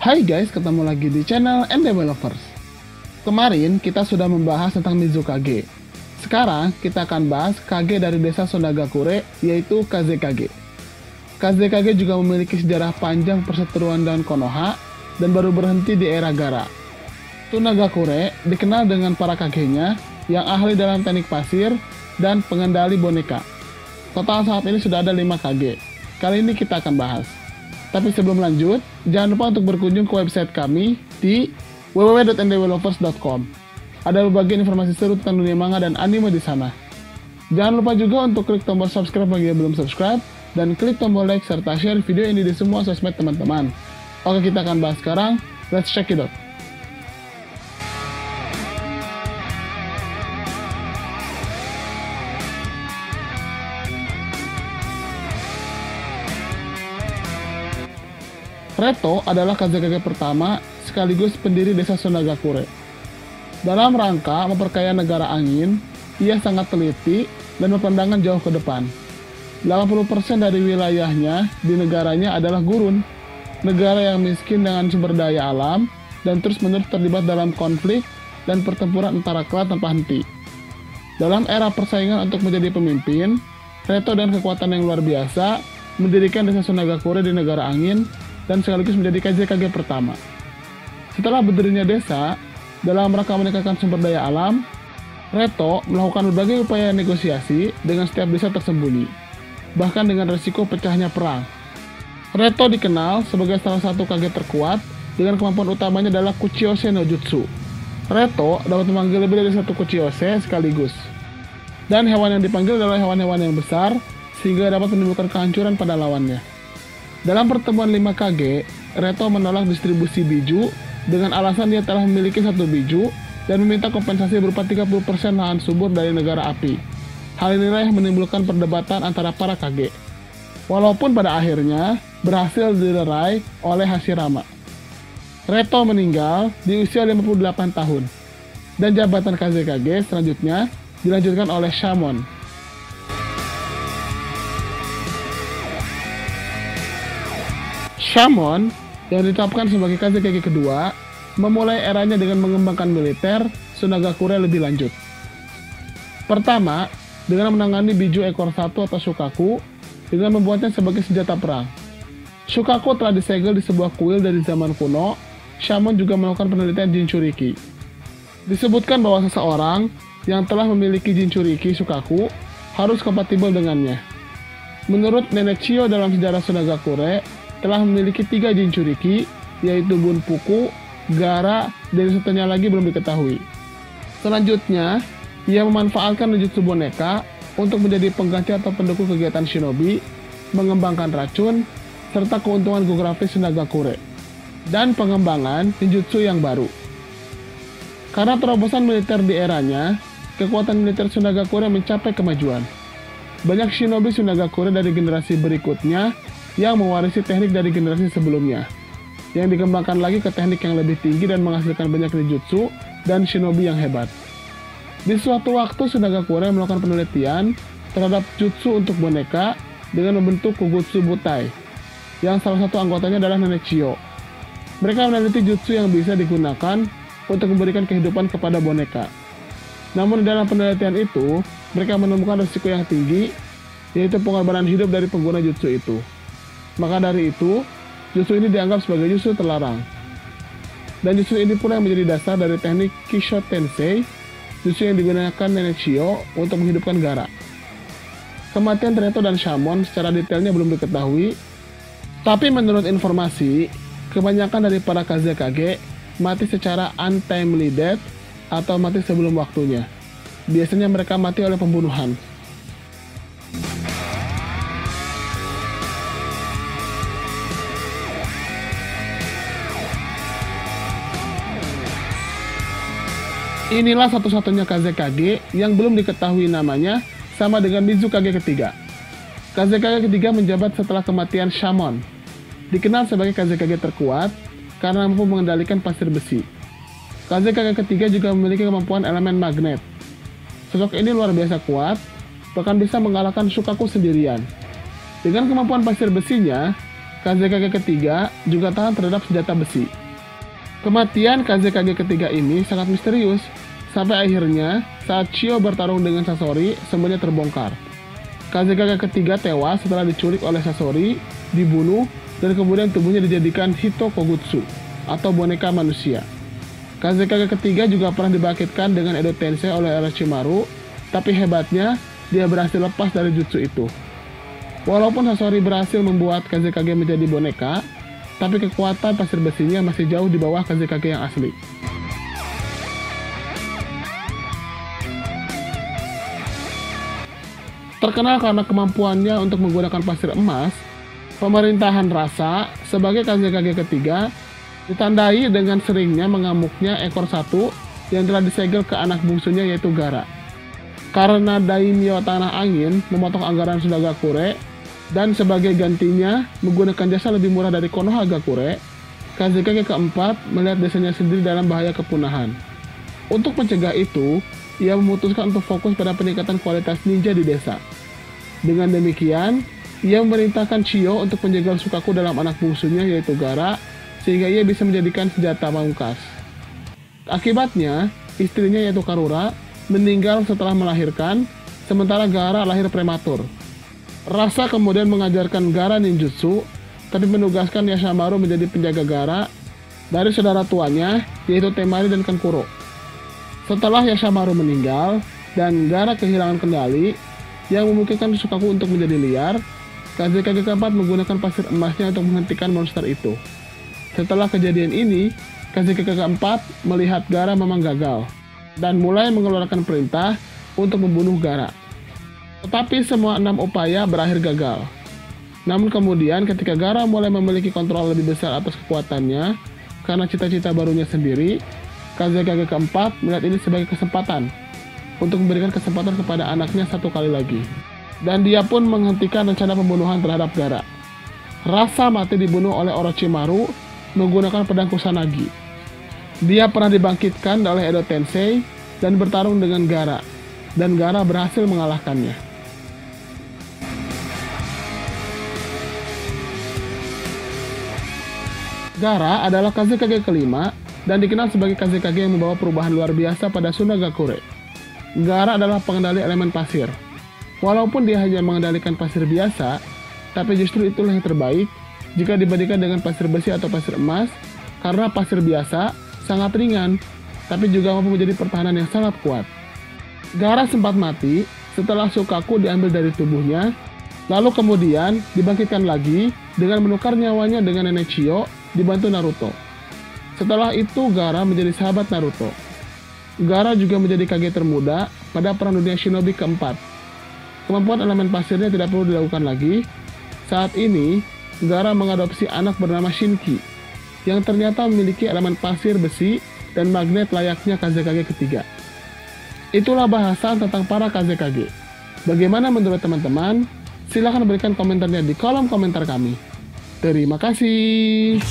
Hai guys, ketemu lagi di channel Developers. Kemarin kita sudah membahas tentang Mizukage. Sekarang kita akan bahas kage dari desa Sonagakure, yaitu Kazekage. Kazekage juga memiliki sejarah panjang perseteruan dengan Konoha dan baru berhenti di era Gara. Sonagakure dikenal dengan para kagenya yang ahli dalam teknik pasir dan pengendali boneka. Total saat ini sudah ada 5 kage. Kali ini kita akan bahas. Tapi sebelum lanjut, jangan lupa untuk berkunjung ke website kami di www.ndevelopers.com. Ada berbagai informasi seru tentang dunia manga dan anime di sana. Jangan lupa juga untuk klik tombol subscribe bagi yang belum subscribe, dan klik tombol like serta share video ini di semua sosmed teman-teman. Oke, kita akan bahas sekarang. Let's check it out. Reto adalah Kazekage pertama sekaligus pendiri desa Sonagakure. Dalam rangka memperkaya negara angin, ia sangat teliti dan berpandangan jauh ke depan. 80% dari wilayahnya di negaranya adalah gurun, negara yang miskin dengan sumber daya alam dan terus-menerus terlibat dalam konflik dan pertempuran antara klan tanpa henti. Dalam era persaingan untuk menjadi pemimpin, Reto dan kekuatan yang luar biasa mendirikan desa Sonagakure di negara angin dan sekaligus menjadi Kazekage pertama. Setelah berdirinya desa, dalam rangka meningkatkan sumber daya alam, Reto melakukan berbagai upaya negosiasi dengan setiap desa tersembunyi, bahkan dengan resiko pecahnya perang. Reto dikenal sebagai salah satu kage terkuat dengan kemampuan utamanya adalah Kuchiyose no Jutsu. Reto dapat memanggil lebih dari satu Kuchiyose sekaligus. Dan hewan yang dipanggil adalah hewan-hewan yang besar, sehingga dapat menimbulkan kehancuran pada lawannya. Dalam pertemuan 5 kage, Reto menolak distribusi biju dengan alasan dia telah memiliki satu biju dan meminta kompensasi berupa 30% lahan subur dari negara api. Hal inilah yang menimbulkan perdebatan antara para kage. Walaupun pada akhirnya berhasil dilerai oleh Hashirama. Reto meninggal di usia 58 tahun. Dan jabatan Kazekage selanjutnya dilanjutkan oleh Shamon. Shamon yang ditetapkan sebagai Kazekage kedua memulai eranya dengan mengembangkan militer Sonagakure lebih lanjut. Pertama, dengan menangani biju ekor satu atau Shukaku dengan membuatnya sebagai senjata perang. Shukaku telah disegel di sebuah kuil dari zaman kuno. Shamon juga melakukan penelitian Jinchuriki. Disebutkan bahwa seseorang yang telah memiliki Jinchuriki Shukaku harus kompatibel dengannya. Menurut Nenek Chiyo dalam sejarah Sonagakure, telah memiliki 3 Jinchuriki, yaitu Bunpuku, Gara, dan satunya lagi belum diketahui. Selanjutnya, ia memanfaatkan ninjutsu boneka untuk menjadi pengganti atau pendukung kegiatan shinobi, mengembangkan racun, serta keuntungan geografis Sonagakure, dan pengembangan ninjutsu yang baru. Karena terobosan militer di eranya, kekuatan militer Sonagakure mencapai kemajuan. Banyak shinobi Sonagakure dari generasi berikutnya yang mewarisi teknik dari generasi sebelumnya, yang dikembangkan lagi ke teknik yang lebih tinggi dan menghasilkan banyak ninjutsu dan shinobi yang hebat. Di suatu waktu, Sonagakure melakukan penelitian terhadap jutsu untuk boneka dengan membentuk Kugutsu Butai, yang salah satu anggotanya adalah Nenek Chiyo. Mereka meneliti jutsu yang bisa digunakan untuk memberikan kehidupan kepada boneka. Namun dalam penelitian itu, mereka menemukan risiko yang tinggi, yaitu pengorbanan hidup dari pengguna jutsu itu. Maka dari itu, jutsu ini dianggap sebagai jutsu terlarang. Dan jutsu ini pula yang menjadi dasar dari teknik Kisho Tensei, jutsu yang digunakan Nenek Chiyo untuk menghidupkan Gara. Kematian Reto dan Shamon secara detailnya belum diketahui, tapi menurut informasi, kebanyakan dari para Kazekage mati secara untimely death atau mati sebelum waktunya. Biasanya mereka mati oleh pembunuhan. Inilah satu-satunya Kazekage yang belum diketahui namanya, sama dengan Mizukage ketiga. Kazekage ketiga menjabat setelah kematian Shamon. Dikenal sebagai Kazekage terkuat karena mampu mengendalikan pasir besi. Kazekage ketiga juga memiliki kemampuan elemen magnet. Sosok ini luar biasa kuat, bahkan bisa mengalahkan Shukaku sendirian. Dengan kemampuan pasir besinya, Kazekage ketiga juga tahan terhadap senjata besi. Kematian Kazekage ketiga ini sangat misterius, sampai akhirnya saat Shio bertarung dengan Sasori, semuanya terbongkar. Kazekage ketiga tewas setelah diculik oleh Sasori, dibunuh, dan kemudian tubuhnya dijadikan Hito Kogutsu, atau boneka manusia. Kazekage ketiga juga pernah dibangkitkan dengan Edo Tensei oleh Orochimaru, tapi hebatnya, dia berhasil lepas dari jutsu itu. Walaupun Sasori berhasil membuat Kazekage menjadi boneka, tapi kekuatan pasir besinya masih jauh di bawah Kazekage yang asli. Terkenal karena kemampuannya untuk menggunakan pasir emas, pemerintahan Rasa sebagai Kazekage ketiga ditandai dengan seringnya mengamuknya ekor satu yang telah disegel ke anak bungsunya yaitu Gaara. Karena Daimyo Tanah Angin memotong anggaran Sunagakure dan sebagai gantinya menggunakan jasa lebih murah dari Konohagakure, Kazekage keempat melihat desanya sendiri dalam bahaya kepunahan. Untuk mencegah itu, ia memutuskan untuk fokus pada peningkatan kualitas ninja di desa. Dengan demikian, ia memerintahkan Shio untuk menjegal Sukaku dalam anak bungsunya yaitu Gaara, sehingga ia bisa menjadikan senjata pamungkas. Akibatnya, istrinya yaitu Karura meninggal setelah melahirkan, sementara Gaara lahir prematur. Rasa kemudian mengajarkan Gaara ninjutsu, tapi menugaskan Yashamaru menjadi penjaga Gaara dari saudara tuanya, yaitu Temari dan Kankuro. Setelah Yashamaru meninggal dan Gaara kehilangan kendali, yang memungkinkan Sukaku untuk menjadi liar, Kazekage keempat menggunakan pasir emasnya untuk menghentikan monster itu. Setelah kejadian ini, Kazekage keempat melihat Gaara memang gagal, dan mulai mengeluarkan perintah untuk membunuh Gaara. Tetapi semua 6 upaya berakhir gagal. Namun kemudian ketika Gaara mulai memiliki kontrol lebih besar atas kekuatannya, karena cita-cita barunya sendiri, Kazekage keempat melihat ini sebagai kesempatan untuk memberikan kesempatan kepada anaknya satu kali lagi. Dan dia pun menghentikan rencana pembunuhan terhadap Gaara. Rasa mati dibunuh oleh Orochimaru menggunakan pedang Kusanagi. Dia pernah dibangkitkan oleh Edo Tensei dan bertarung dengan Gaara, dan Gaara berhasil mengalahkannya. Gaara adalah Kazekage kelima dan dikenal sebagai Kazekage yang membawa perubahan luar biasa pada Sunagakure. Gaara adalah pengendali elemen pasir. Walaupun dia hanya mengendalikan pasir biasa, tapi justru itulah yang terbaik jika dibandingkan dengan pasir besi atau pasir emas, karena pasir biasa sangat ringan, tapi juga mampu menjadi pertahanan yang sangat kuat. Gaara sempat mati setelah Sukaku diambil dari tubuhnya, lalu kemudian dibangkitkan lagi dengan menukar nyawanya dengan nenek Shio dibantu Naruto. Setelah itu Gaara menjadi sahabat Naruto. Gaara juga menjadi Kage termuda pada Perang Dunia Shinobi keempat. Kemampuan elemen pasirnya tidak perlu dilakukan lagi. Saat ini, Gaara mengadopsi anak bernama Shinki, yang ternyata memiliki elemen pasir besi dan magnet layaknya Kazekage ketiga. Itulah bahasan tentang para Kazekage. Bagaimana menurut teman-teman? Silahkan berikan komentarnya di kolom komentar kami. Terima kasih.